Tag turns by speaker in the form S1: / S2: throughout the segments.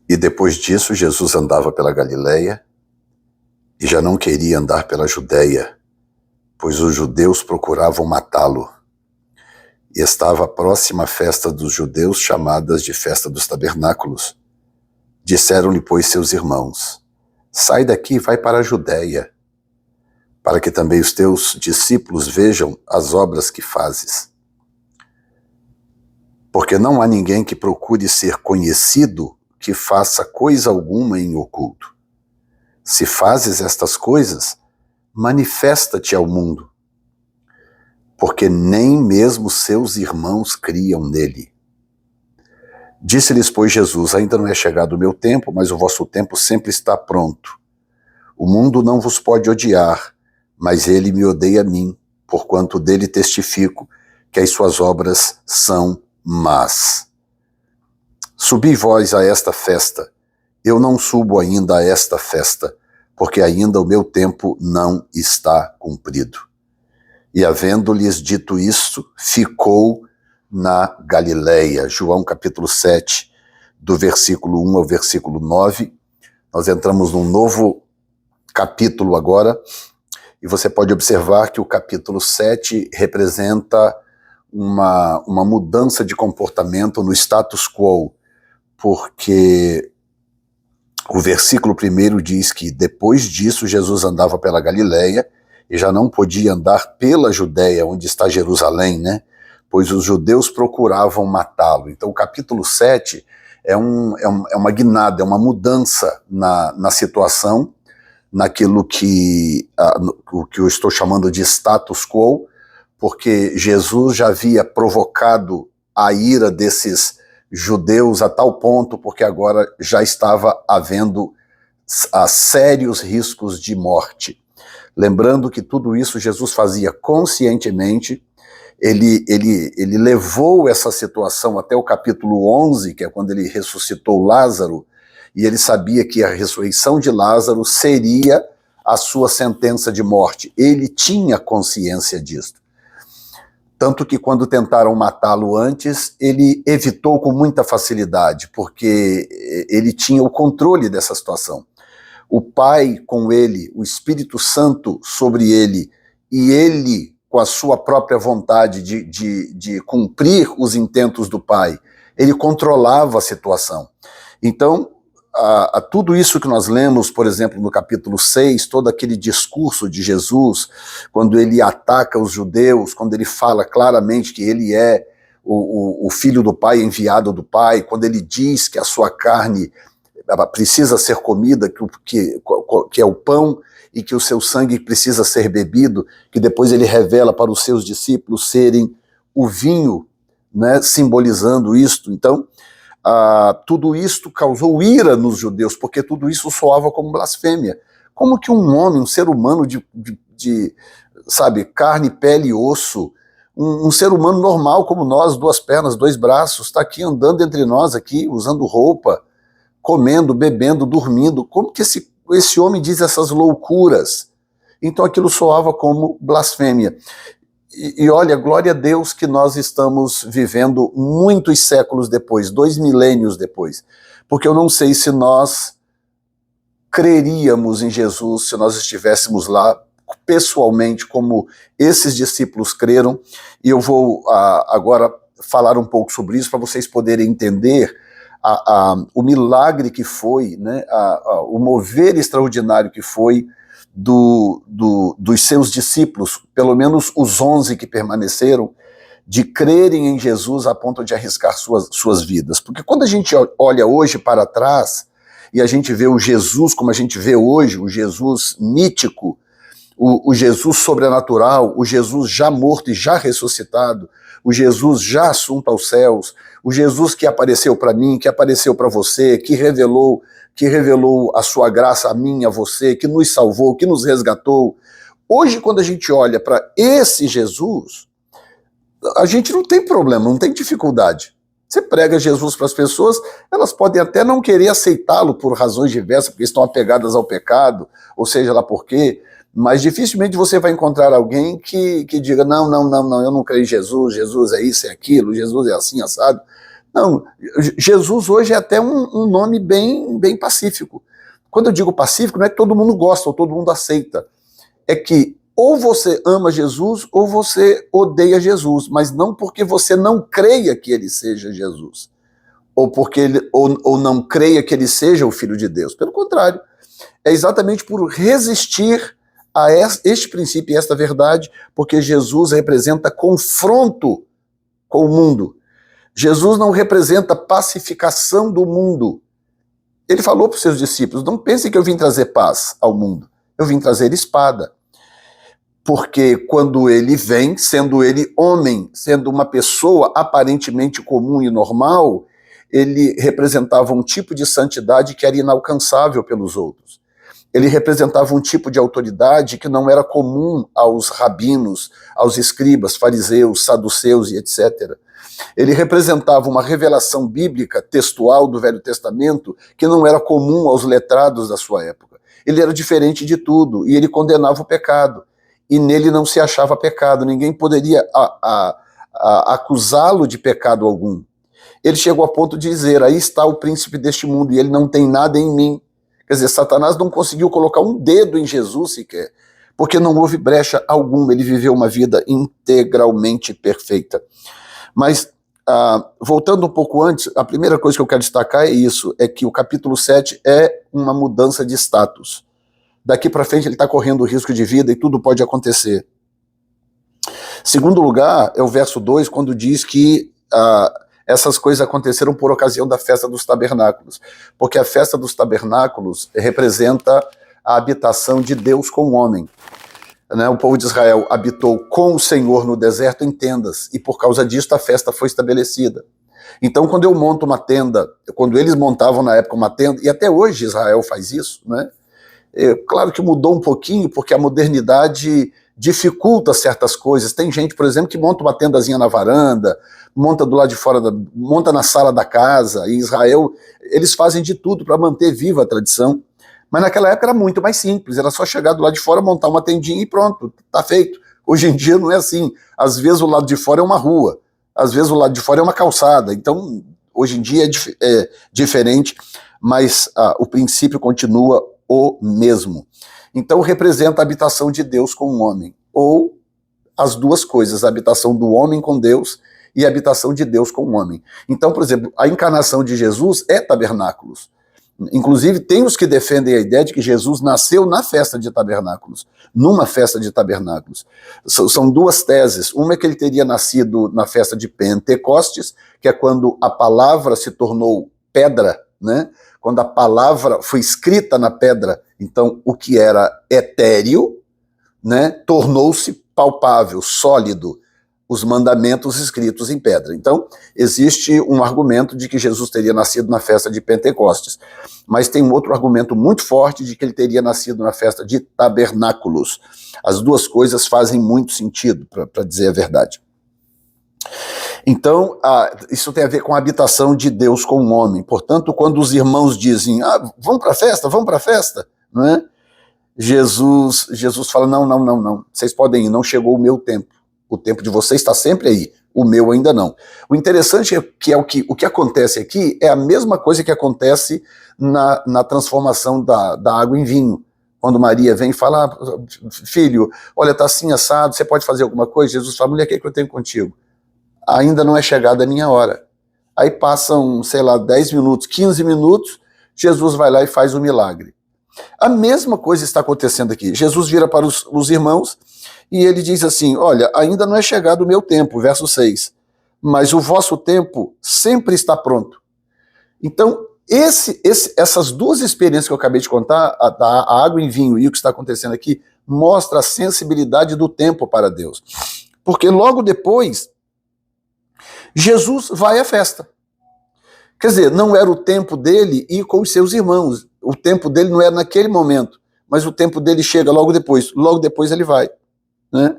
S1: E depois disso, Jesus andava pela Galileia e já não queria andar pela Judéia, pois os judeus procuravam matá-lo. E estava a próxima festa dos judeus, chamadas de Festa dos Tabernáculos. Disseram-lhe, pois, seus irmãos: sai daqui e vai para a Judéia, para que também os teus discípulos vejam as obras que fazes. Porque não há ninguém que procure ser conhecido que faça coisa alguma em oculto. Se fazes estas coisas, manifesta-te ao mundo, porque nem mesmo seus irmãos criam nele. Disse-lhes, pois, Jesus: ainda não é chegado o meu tempo, mas o vosso tempo sempre está pronto. O mundo não vos pode odiar, mas ele me odeia a mim, porquanto dele testifico que as suas obras são más. Subi vós a esta festa. Eu não subo ainda a esta festa, porque ainda o meu tempo não está cumprido. E havendo-lhes dito isto, ficou na Galileia. João capítulo 7, do versículo 1 ao versículo 9. Nós entramos num novo capítulo agora, e você pode observar que o capítulo 7 representa uma mudança de comportamento no status quo, porque o versículo 1 diz que depois disso Jesus andava pela Galileia e já não podia andar pela Judéia, onde está Jerusalém, né? Pois os judeus procuravam matá-lo. Então o capítulo 7 é uma guinada, é uma mudança na situação, naquilo que eu estou chamando de status quo, porque Jesus já havia provocado a ira desses judeus a tal ponto, porque agora já estava havendo sérios riscos de morte. Lembrando que tudo isso Jesus fazia conscientemente. Ele levou essa situação até o capítulo 11, que é quando ele ressuscitou Lázaro, e ele sabia que a ressurreição de Lázaro seria a sua sentença de morte. Ele tinha consciência disso. Tanto que quando tentaram matá-lo antes, ele evitou com muita facilidade, porque ele tinha o controle dessa situação. O Pai com ele, o Espírito Santo sobre ele, e ele com a sua própria vontade de cumprir os intentos do Pai, ele controlava a situação. Então, tudo isso que nós lemos, por exemplo, no capítulo 6, todo aquele discurso de Jesus, quando ele ataca os judeus, quando ele fala claramente que ele é o filho do Pai, enviado do Pai, quando ele diz que a sua carne precisa ser comida, que é o pão, e que o seu sangue precisa ser bebido, que depois ele revela para os seus discípulos serem o vinho, né, simbolizando isto. Então, tudo isto causou ira nos judeus, porque tudo isso soava como blasfêmia. Como que um homem, um ser humano sabe, carne, pele e osso, um ser humano normal como nós, 2 pernas, 2 braços, está aqui andando entre nós aqui, usando roupa, comendo, bebendo, dormindo, como que esse homem diz essas loucuras? Então aquilo soava como blasfêmia. E olha, glória a Deus que nós estamos vivendo muitos séculos depois, 2 milênios depois, porque eu não sei se nós creríamos em Jesus se nós estivéssemos lá pessoalmente como esses discípulos creram, e eu vou agora falar um pouco sobre isso para vocês poderem entender o milagre que foi, né, o mover extraordinário que foi dos seus discípulos, pelo menos os 11 que permaneceram, de crerem em Jesus a ponto de arriscar suas vidas. Porque quando a gente olha hoje para trás e a gente vê o Jesus como a gente vê hoje, o Jesus mítico, o Jesus sobrenatural, o Jesus já morto e já ressuscitado, o Jesus já assunto aos céus, o Jesus que apareceu para mim, que apareceu para você, que revelou a sua graça a mim, a você, que nos salvou, que nos resgatou. Hoje, quando a gente olha para esse Jesus, a gente não tem problema, não tem dificuldade. Você prega Jesus para as pessoas, elas podem até não querer aceitá-lo por razões diversas, porque estão apegadas ao pecado, ou seja lá por quê, mas dificilmente você vai encontrar alguém que diga, não, eu não creio em Jesus, Jesus é isso, é aquilo, Jesus é assim, assado. Não, Jesus hoje é até um nome bem pacífico. Quando eu digo pacífico, não é que todo mundo gosta ou todo mundo aceita. É que ou você ama Jesus ou você odeia Jesus, mas não porque você não creia que ele seja Jesus, ou porque ou não creia que ele seja o Filho de Deus. Pelo contrário, é exatamente por resistir a este princípio e esta verdade, porque Jesus representa confronto com o mundo. Jesus não representa pacificação do mundo. Ele falou para os seus discípulos, não pensem que eu vim trazer paz ao mundo, eu vim trazer espada. Porque quando ele vem, sendo ele homem, sendo uma pessoa aparentemente comum e normal, ele representava um tipo de santidade que era inalcançável pelos outros. Ele representava um tipo de autoridade que não era comum aos rabinos, aos escribas, fariseus, saduceus e etc. Ele representava uma revelação bíblica, textual do Velho Testamento, que não era comum aos letrados da sua época. Ele era diferente de tudo e ele condenava o pecado. E nele não se achava pecado, ninguém poderia acusá-lo de pecado algum. Ele chegou a ponto de dizer, aí está o príncipe deste mundo e ele não tem nada em mim. Quer dizer, Satanás não conseguiu colocar um dedo em Jesus sequer, porque não houve brecha alguma, ele viveu uma vida integralmente perfeita. Mas, voltando um pouco antes, a primeira coisa que eu quero destacar é isso, é que o capítulo 7 é uma mudança de status. Daqui para frente ele está correndo risco de vida e tudo pode acontecer. Segundo lugar, é o verso 2, quando diz que essas coisas aconteceram por ocasião da festa dos tabernáculos, porque a festa dos tabernáculos representa a habitação de Deus com o homem. Né? O povo de Israel habitou com o Senhor no deserto em tendas, e por causa disso a festa foi estabelecida. Então, quando eu monto uma tenda, quando eles montavam na época uma tenda, e até hoje Israel faz isso, né? Claro que mudou um pouquinho, porque a modernidade dificulta certas coisas. Tem gente, por exemplo, que monta uma tendazinha na varanda, monta do lado de fora, monta na sala da casa. Em Israel, eles fazem de tudo para manter viva a tradição. Mas naquela época era muito mais simples, era só chegar do lado de fora, montar uma tendinha e pronto, tá feito. Hoje em dia não é assim. Às vezes o lado de fora é uma rua, às vezes o lado de fora é uma calçada. Então, hoje em dia é diferente, mas o princípio continua o mesmo. Então representa a habitação de Deus com o homem, ou as duas coisas, a habitação do homem com Deus e a habitação de Deus com o homem. Então, por exemplo, a encarnação de Jesus é tabernáculos. Inclusive, tem os que defendem a ideia de que Jesus nasceu na festa de tabernáculos, numa festa de tabernáculos. São duas teses. Uma é que ele teria nascido na festa de Pentecostes, que é quando a palavra se tornou pedra, né? Quando a palavra foi escrita na pedra, então o que era etéreo, né, tornou-se palpável, sólido, os mandamentos escritos em pedra. Então, existe um argumento de que Jesus teria nascido na festa de Pentecostes, mas tem um outro argumento muito forte de que ele teria nascido na festa de tabernáculos. As duas coisas fazem muito sentido, para dizer a verdade. Então, isso tem a ver com a habitação de Deus com o homem. Portanto, quando os irmãos dizem, vamos para a festa, não é? Jesus fala, não, vocês podem ir, não chegou o meu tempo. O tempo de vocês está sempre aí, o meu ainda não. O interessante é que o que acontece aqui é a mesma coisa que acontece na transformação da água em vinho. Quando Maria vem e fala, filho, olha, está assim assado, você pode fazer alguma coisa? Jesus fala, mulher, o que é que eu tenho contigo? Ainda não é chegada a minha hora. Aí passam, 10 minutos, 15 minutos, Jesus vai lá e faz o milagre. A mesma coisa está acontecendo aqui. Jesus vira para os irmãos e ele diz assim, olha, ainda não é chegado o meu tempo, verso 6, mas o vosso tempo sempre está pronto. Então, essas duas experiências que eu acabei de contar, a água em vinho e o que está acontecendo aqui, mostra a sensibilidade do tempo para Deus. Porque logo depois, Jesus vai à festa. Quer dizer, não era o tempo dele ir com os seus irmãos. O tempo dele não era naquele momento, mas o tempo dele chega logo depois ele vai. Né?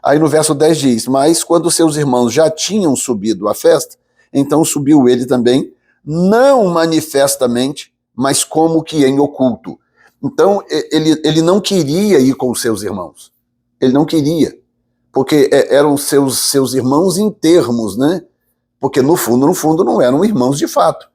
S1: Aí no verso 10 diz, mas quando seus irmãos já tinham subido à festa, então subiu ele também, não manifestamente, mas como que em oculto. Então ele não queria ir com os seus irmãos. Ele não queria, porque eram seus irmãos em termos, né? porque no fundo, não eram irmãos de fato,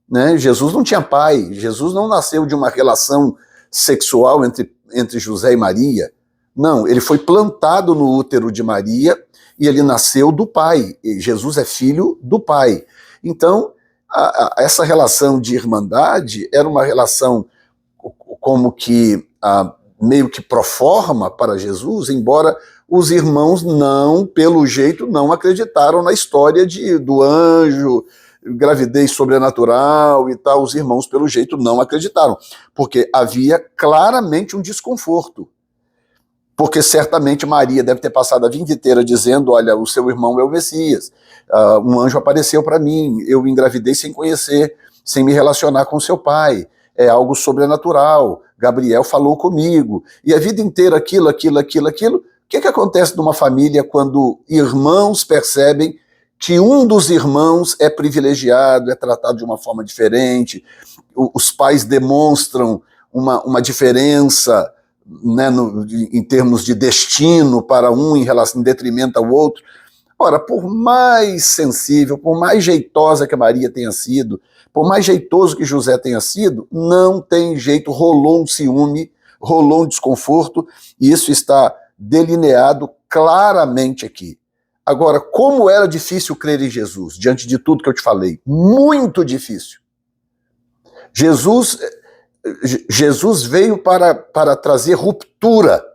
S1: né? Jesus não tinha pai, Jesus não nasceu de uma relação sexual entre José e Maria. Não, ele foi plantado no útero de Maria e ele nasceu do pai. E Jesus é filho do pai. Então, essa relação de irmandade era uma relação como que meio que pro forma para Jesus, embora os irmãos não, pelo jeito, não acreditaram na história do anjo, gravidez sobrenatural e tal. Os irmãos, pelo jeito, não acreditaram, porque havia claramente um desconforto. Porque certamente Maria deve ter passado a vida inteira dizendo, olha, o seu irmão é o Messias, um anjo apareceu para mim, eu engravidei sem conhecer, sem me relacionar com seu pai, é algo sobrenatural, Gabriel falou comigo, e a vida inteira aquilo. O que acontece numa família quando irmãos percebem que um dos irmãos é privilegiado, é tratado de uma forma diferente, os pais demonstram uma diferença, né, em termos de destino para um em detrimento ao outro? Ora, por mais sensível, por mais jeitosa que a Maria tenha sido, por mais jeitoso que José tenha sido, não tem jeito, rolou um ciúme, rolou um desconforto, e isso está delineado claramente aqui. Agora, como era difícil crer em Jesus, diante de tudo que eu te falei? Muito difícil. Jesus veio para trazer ruptura.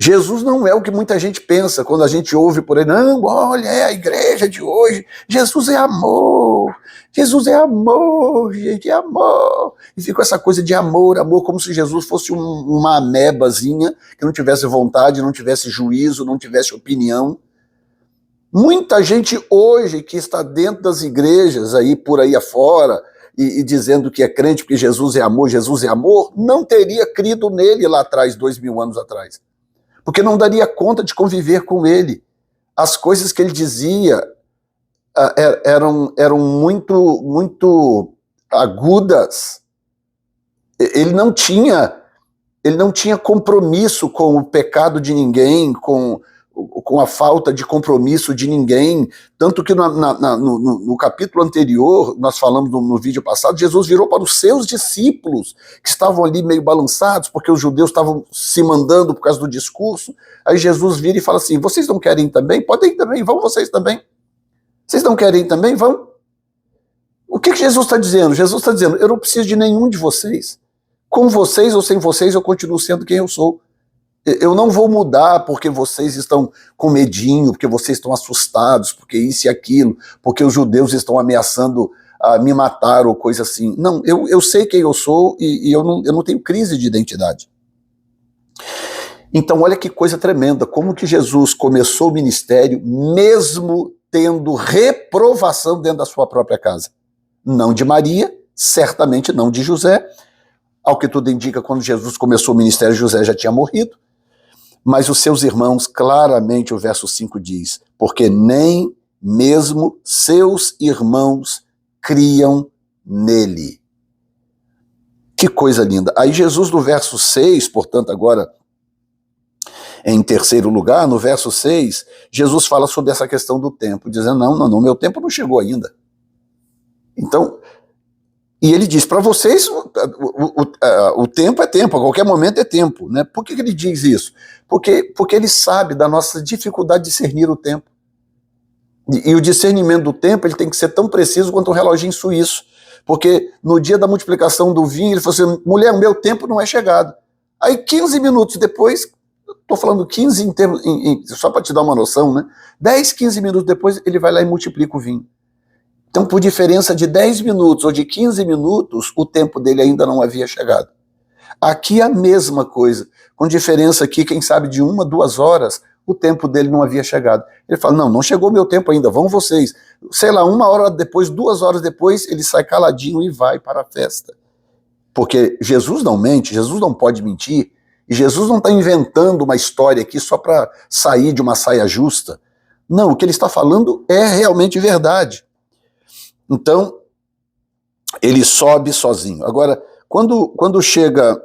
S1: Jesus não é o que muita gente pensa quando a gente ouve por aí, não, olha, é a igreja de hoje, Jesus é amor, gente, é amor. E fica essa coisa de amor, como se Jesus fosse uma amebazinha que não tivesse vontade, não tivesse juízo, não tivesse opinião. Muita gente hoje que está dentro das igrejas, aí por aí afora, e dizendo que é crente porque Jesus é amor, não teria crido nele lá atrás, 2000 anos atrás. Porque não daria conta de conviver com ele. As coisas que ele dizia eram muito agudas. Ele não tinha compromisso com o pecado de ninguém, com a falta de compromisso de ninguém, tanto que no capítulo anterior, nós falamos no vídeo passado, Jesus virou para os seus discípulos, que estavam ali meio balançados, porque os judeus estavam se mandando por causa do discurso. Aí Jesus vira e fala assim, vocês não querem ir também? Podem ir também, vão vocês também. Vocês não querem ir também? Vão. O que Jesus está dizendo? Jesus está dizendo, eu não preciso de nenhum de vocês. Com vocês ou sem vocês, eu continuo sendo quem eu sou. Eu não vou mudar porque vocês estão com medinho, porque vocês estão assustados, porque isso e aquilo, porque os judeus estão ameaçando me matar ou coisa assim. Não, eu sei quem eu sou e eu não tenho crise de identidade. Então olha que coisa tremenda, como que Jesus começou o ministério mesmo tendo reprovação dentro da sua própria casa. Não de Maria, certamente não de José. Ao que tudo indica, quando Jesus começou o ministério, José já tinha morrido. Mas os seus irmãos, claramente o verso 5 diz, porque nem mesmo seus irmãos criam nele. Que coisa linda. Aí Jesus no verso 6, portanto agora em terceiro lugar, no verso 6, Jesus fala sobre essa questão do tempo, dizendo, não, meu tempo não chegou ainda. Então, e ele diz, para vocês, o tempo é tempo, a qualquer momento é tempo. Né? Por que ele diz isso? Porque ele sabe da nossa dificuldade de discernir o tempo. E o discernimento do tempo ele tem que ser tão preciso quanto um reloginho suíço. Porque no dia da multiplicação do vinho, ele falou assim, mulher, o meu tempo não é chegado. Aí 15 minutos depois, estou falando 15 em termos, só para te dar uma noção, né? 10, 15 minutos depois, ele vai lá e multiplica o vinho. Então, por diferença de 10 minutos ou de 15 minutos, o tempo dele ainda não havia chegado. Aqui a mesma coisa, com diferença aqui, quem sabe de 1, 2 horas, o tempo dele não havia chegado. Ele fala, não chegou meu tempo ainda, vão vocês. Sei lá, 1 hora depois, 2 horas depois, ele sai caladinho e vai para a festa. Porque Jesus não mente, Jesus não pode mentir, e Jesus não está inventando uma história aqui só para sair de uma saia justa. Não, o que ele está falando é realmente verdade. Então, ele sobe sozinho. Agora, quando chega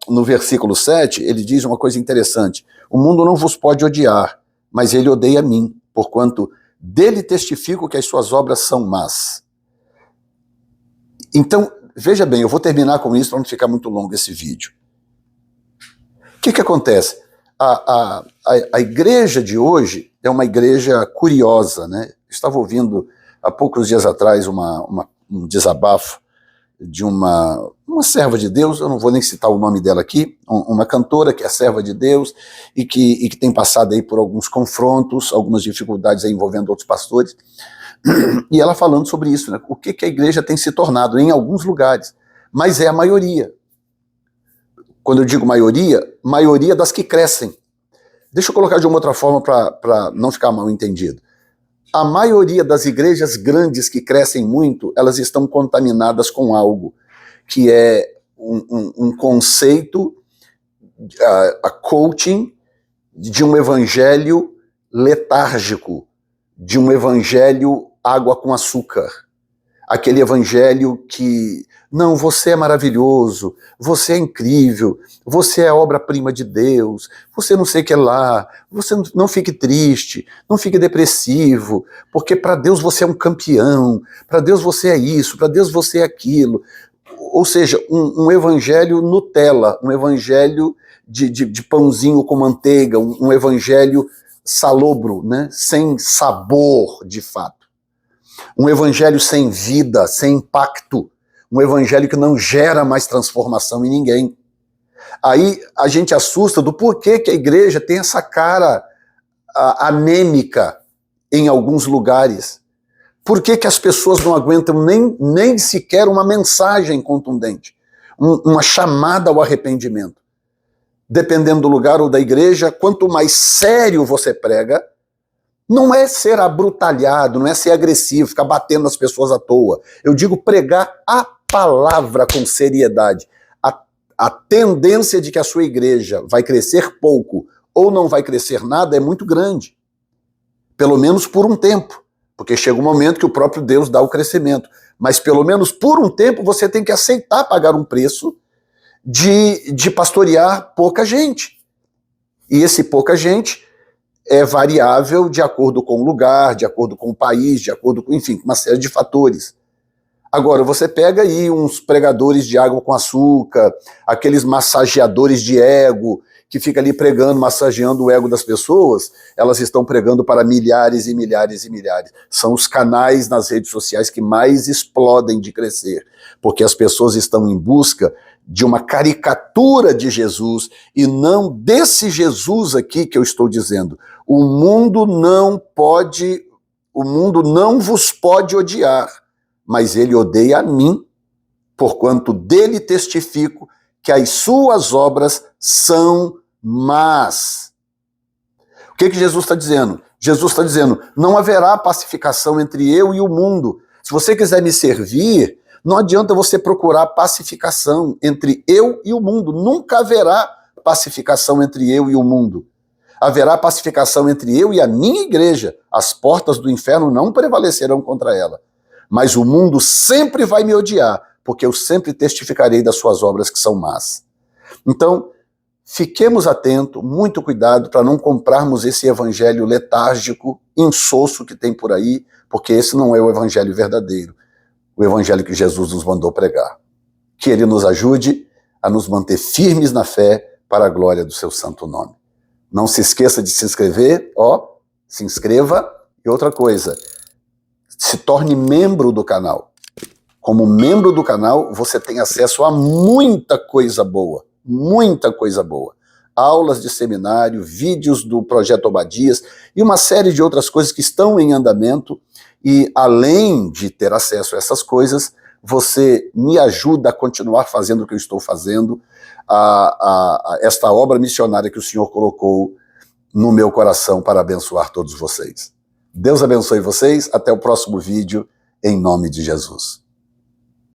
S1: no versículo 7, ele diz uma coisa interessante. O mundo não vos pode odiar, mas ele odeia a mim, porquanto Dele testifico que as suas obras são más. Então, veja bem, eu vou terminar com isso para não ficar muito longo esse vídeo. O que acontece? A igreja de hoje é uma igreja curiosa, né? Estava ouvindo há poucos dias atrás um desabafo de uma serva de Deus, eu não vou nem citar o nome dela aqui, uma cantora que é serva de Deus e que tem passado aí por alguns confrontos, algumas dificuldades aí envolvendo outros pastores, e ela falando sobre isso, né? O que a igreja tem se tornado em alguns lugares, mas é a maioria. Quando eu digo maioria das que crescem. Deixa eu colocar de uma outra forma para não ficar mal entendido. A maioria das igrejas grandes que crescem muito, elas estão contaminadas com algo, que é um conceito, a coaching de um evangelho letárgico, de um evangelho água com açúcar. Aquele evangelho que, não, você é maravilhoso, você é incrível, você é a obra-prima de Deus, você não sei o que lá, você não fique triste, não fique depressivo, porque para Deus você é um campeão, para Deus você é isso, para Deus você é aquilo. Ou seja, um evangelho Nutella, um evangelho de pãozinho com manteiga, um evangelho salobro, né? Sem sabor de fato. Um evangelho sem vida, sem impacto, um evangelho que não gera mais transformação em ninguém. Aí a gente assusta do porquê que a igreja tem essa cara anêmica em alguns lugares. Por que as pessoas não aguentam nem sequer uma mensagem contundente, uma chamada ao arrependimento? Dependendo do lugar ou da igreja, quanto mais sério você prega, não é ser abrutalhado, não é ser agressivo, ficar batendo nas pessoas à toa. Eu digo pregar a palavra com seriedade. A tendência de que a sua igreja vai crescer pouco ou não vai crescer nada é muito grande. Pelo menos por um tempo. Porque chega um momento que o próprio Deus dá o crescimento. Mas pelo menos por um tempo você tem que aceitar pagar um preço de pastorear pouca gente. E esse pouca gente é variável de acordo com o lugar, de acordo com o país, de acordo com, enfim, uma série de fatores. Agora, você pega aí uns pregadores de água com açúcar, aqueles massageadores de ego, que fica ali pregando, massageando o ego das pessoas, elas estão pregando para milhares e milhares e milhares. São os canais nas redes sociais que mais explodem de crescer, porque as pessoas estão em busca de uma caricatura de Jesus e não desse Jesus aqui que eu estou dizendo. O mundo não vos pode odiar, mas ele odeia a mim, porquanto dele testifico que as suas obras são más. O que Jesus está dizendo? Jesus está dizendo, não haverá pacificação entre eu e o mundo. Se você quiser me servir, não adianta você procurar pacificação entre eu e o mundo. Nunca haverá pacificação entre eu e o mundo. Haverá pacificação entre eu e a minha igreja. As portas do inferno não prevalecerão contra ela. Mas o mundo sempre vai me odiar, porque eu sempre testificarei das suas obras que são más. Então, fiquemos atentos, muito cuidado para não comprarmos esse evangelho letárgico, insosso que tem por aí, porque esse não é o evangelho verdadeiro, o evangelho que Jesus nos mandou pregar. Que ele nos ajude a nos manter firmes na fé para a glória do seu santo nome. Não se esqueça de se inscrever, se inscreva. E outra coisa, se torne membro do canal. Como membro do canal, você tem acesso a muita coisa boa. Muita coisa boa. Aulas de seminário, vídeos do Projeto Obadias e uma série de outras coisas que estão em andamento. E além de ter acesso a essas coisas, você me ajuda a continuar fazendo o que eu estou fazendo, esta obra missionária que o Senhor colocou no meu coração para abençoar todos vocês. Deus abençoe vocês. Até o próximo vídeo, em nome de Jesus.